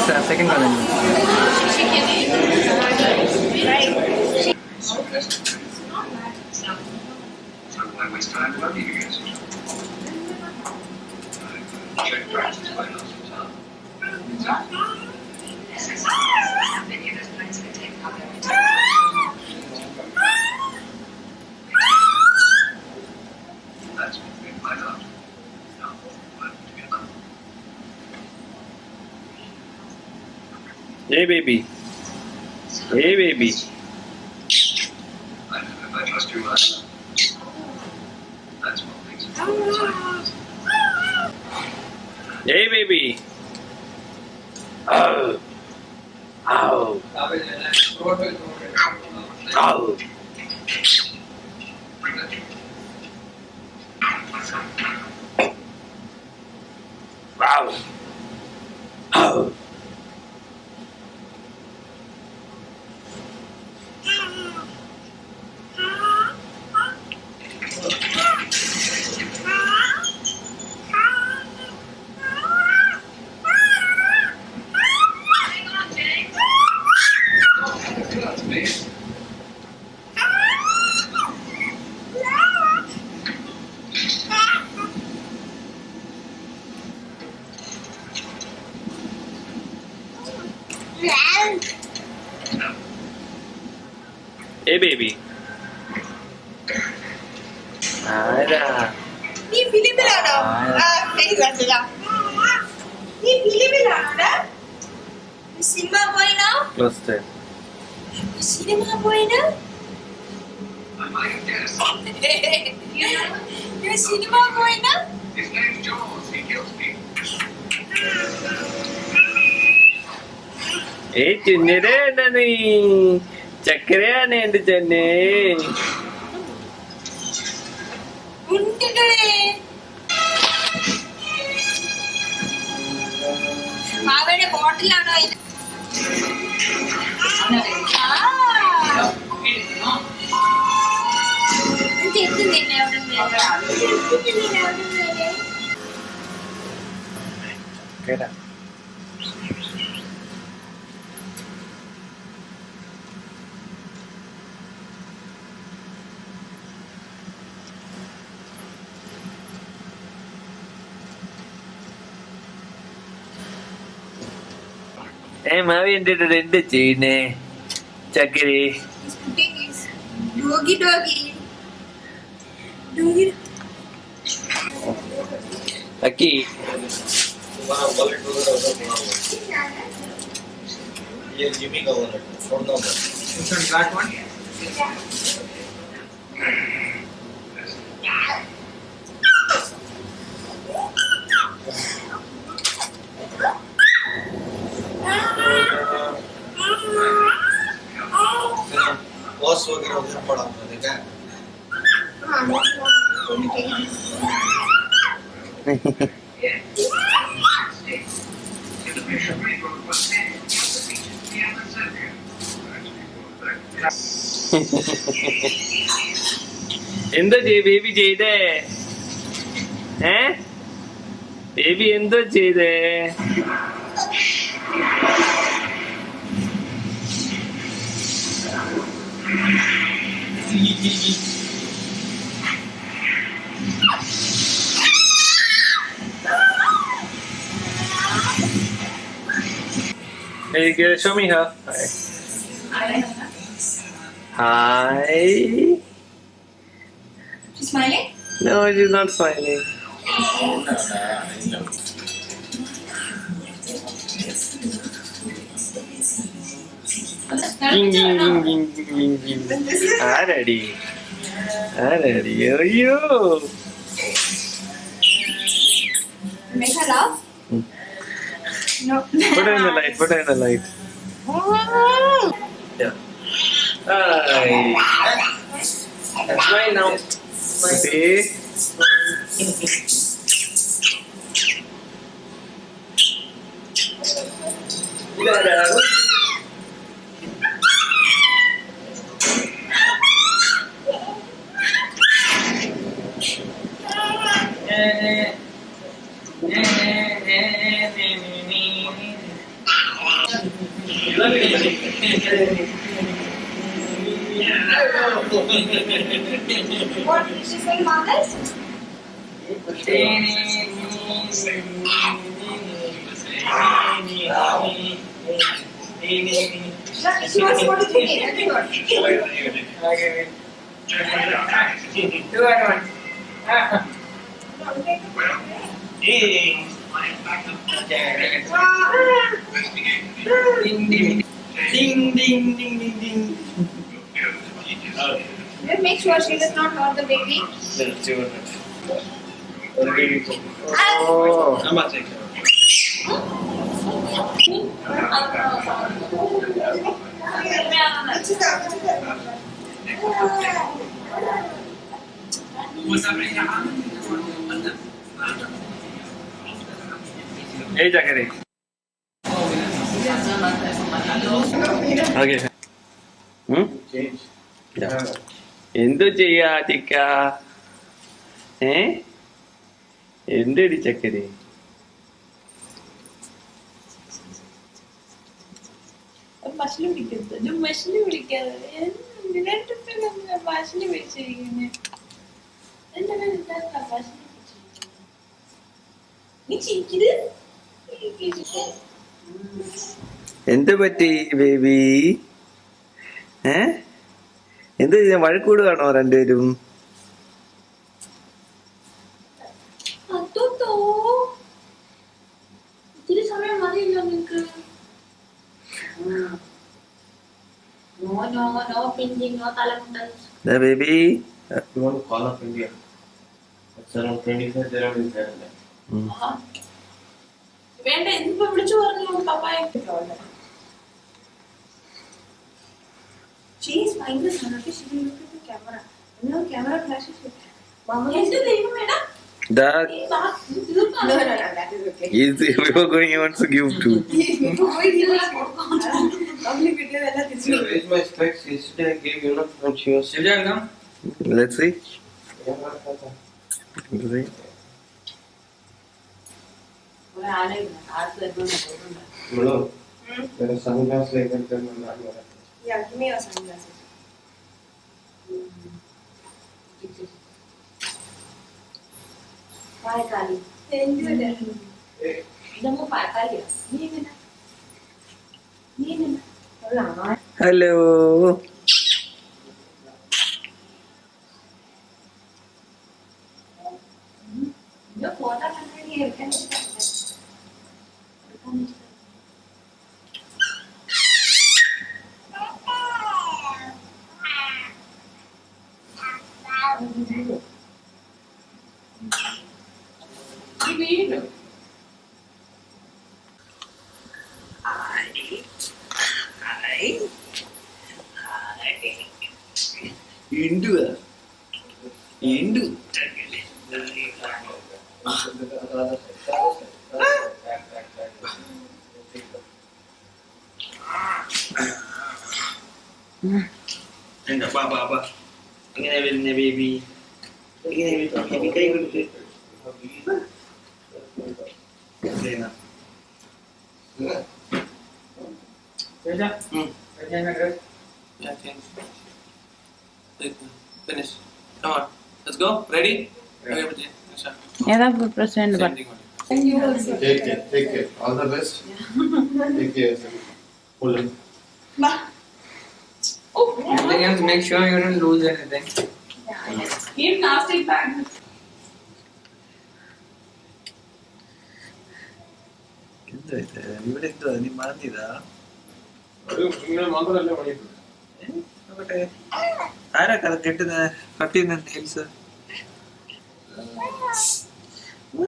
second one. Hey baby. Hey baby. I trust you much. That's what makes it. Hey baby. Oh. Ow. Ow. Wow. Ow. Hey baby. Ada. നീ ഫിലിമിലാണോ? നീ ഫിലിമിലാണോടാ? Cinema പോയിനോ? Close there. Cinema പോയിനോ? I might have guessed. നീ cinema പോയിനോ? His name's Jaws. He kills people. Hey ചിന്നരേ നീ ചക്കരയാണ് എന്റെ ചെന്നേ. ഉണ്ടികളെ മാവയുടെ ബോട്ടിലാണോ ഇത്? എത്തുന്നില്ലേ അവിടെ കേട്ടാ മാവി എന്റെ എന്ത് ചെയ്യുന്നേ ചക്കരി? ഡോഗി ഡോഗി ഡോഗി അക്കി ये जिमी का वाला छोड़ दो Black one? बॉस वगैरह उधर पड़ा हुआ देखा എന്തോ ബേബി ചെയ്തേ? ബേബി എന്തോ ചെയ്തേ? Hey, show me her. Hi. Hi. She's smiling? No, she's not smiling. Ging, ging, ging, ging, ging, ging, ging. Already. Yo. Make her laugh? No. Put her in the light. Yeah. Hi. That's mine now. See? What did she say, mothers? She wants to go to cricket. Very good. We'll make sure she does not hurt the baby. Oh. Hey, Jackie. Okay. എന്തു ചെയ്യാ ചിക്ക? എന്തടി ചക്കരി? മഷിലി പിടിക്കരുത്, മഷിലി പിടിക്കാതെ മഷിലി പിടിച്ചിരിക്കുന്നു. നീ ചിരിക്കരുത്. എന്ത് പറ്റി ബേബി? എന്ത് ചെയ്യാൻ വഴക്കൂടുകയാണോ രണ്ടുപേരും? ഇത്തിരി സമയം മതിയല്ലോ നിനക്ക്. No pinching, no talamuntal. The baby. You want to call up India? It's around 25 around in Canada. വേണ്ട, ഇന്നിപ്പോ വിളിച്ചു പറഞ്ഞു പപ്പായ. She is fine with her. She will look at the camera. No camera flashes. Mama, എന്ത് ദൈവമേടാ? That No, that is okay. is we were going on to give to. Public video ಎಲ್ಲ ತಿರ್ಸಿ. Where's my specs? Yesterday I gave you enough and she was... Let's see. Let's see. ഒരു ആളെ ആർത്ത് തരുന്നുണ്ട്. Hello. There is sunglass like that. Yeah, give me your sunglasses. പായക്കാലി ഇതമ്മ പായക്കാലിയാ. നീ എങ്ങനെ Hello. Photo കണ്ടി എടുക്കാൻ വീണ്ടും Apa. Iങ്ങനെ വരുന്ന ബേബി. ഇങ്ങനെ ബേബി കൈ കൊടുത്ത്. Finish. Come on. Let's go. Ready? ഏതാ president Take care. All the best. Take care. Pull him. Make sure you don't lose anything. Keep plastic bag. എന്താ ഇത്? ഇവിടെ എന്തോ നീ മാന്തിയതാ? നോക്കട്ടെ. ആരാ കഥ കെട്ടുന്ന കട്ട് ചെയ്യുന്ന നെയിൽസ്?